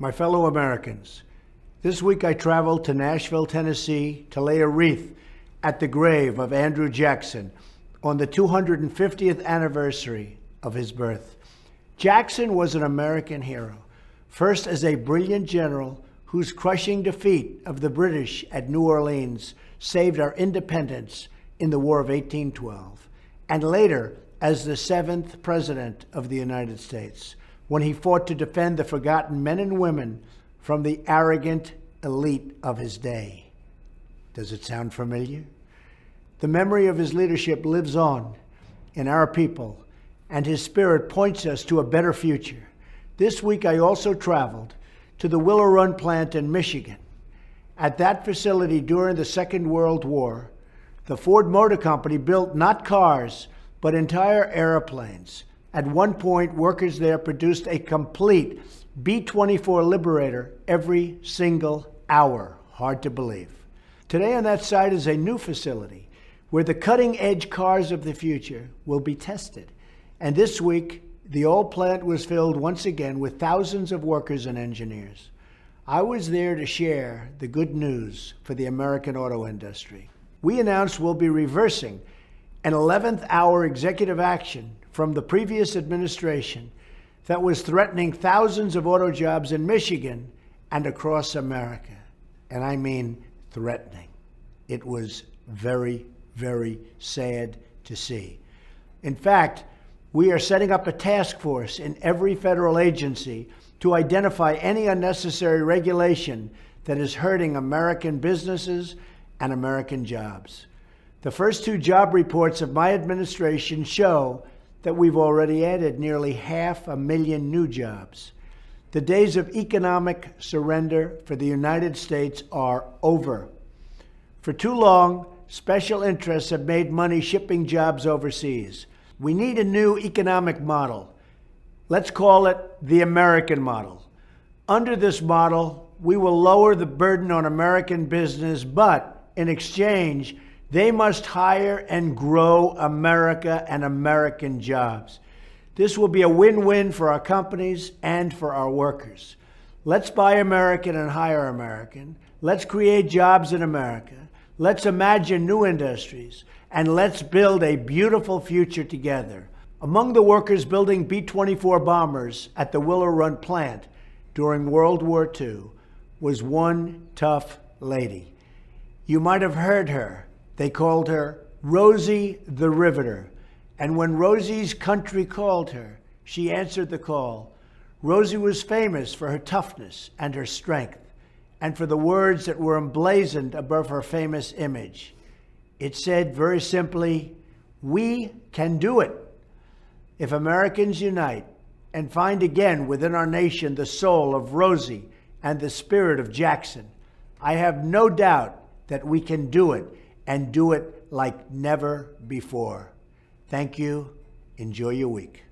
My fellow Americans, this week I traveled to Nashville, Tennessee to lay a wreath at the grave of Andrew Jackson on the 250th anniversary of his birth. Jackson was an American hero, first as a brilliant general whose crushing defeat of the British at New Orleans saved our independence in the War of 1812, and later as the 7th President of the United States, when he fought to defend the forgotten men and women from the arrogant elite of his day. Does it sound familiar? The memory of his leadership lives on in our people, and his spirit points us to a better future. This week, I also traveled to the Willow Run plant in Michigan. At that facility during the Second World War, the Ford Motor Company built not cars, but entire airplanes. At one point, workers there produced a complete B-24 Liberator every single hour. Hard to believe. Today on that site is a new facility where the cutting-edge cars of the future will be tested. And this week, the old plant was filled once again with thousands of workers and engineers. I was there to share the good news for the American auto industry. We announced we'll be reversing an 11th hour executive action from the previous administration that was threatening thousands of auto jobs in Michigan and across America. And I mean threatening. It was very, very sad to see. In fact, we are setting up a task force in every federal agency to identify any unnecessary regulation that is hurting American businesses and American jobs. The first 2 job reports of my administration show that we've already added nearly 500,000 new jobs. The days of economic surrender for the United States are over. For too long, special interests have made money shipping jobs overseas. We need a new economic model. Let's call it the American model. Under this model, we will lower the burden on American business, but in exchange, they must hire and grow America and American jobs. This will be a win-win for our companies and for our workers. Let's buy American and hire American. Let's create jobs in America. Let's imagine new industries. And let's build a beautiful future together. Among the workers building B-24 bombers at the Willow Run plant during World War II was one tough lady. You might have heard her. They called her Rosie the Riveter. And when Rosie's country called her, she answered the call. Rosie was famous for her toughness and her strength, and for the words that were emblazoned above her famous image. It said very simply, "We can do it." If Americans unite and find again within our nation the soul of Rosie and the spirit of Jackson, I have no doubt that we can do it, and do it like never before. Thank you. Enjoy your week.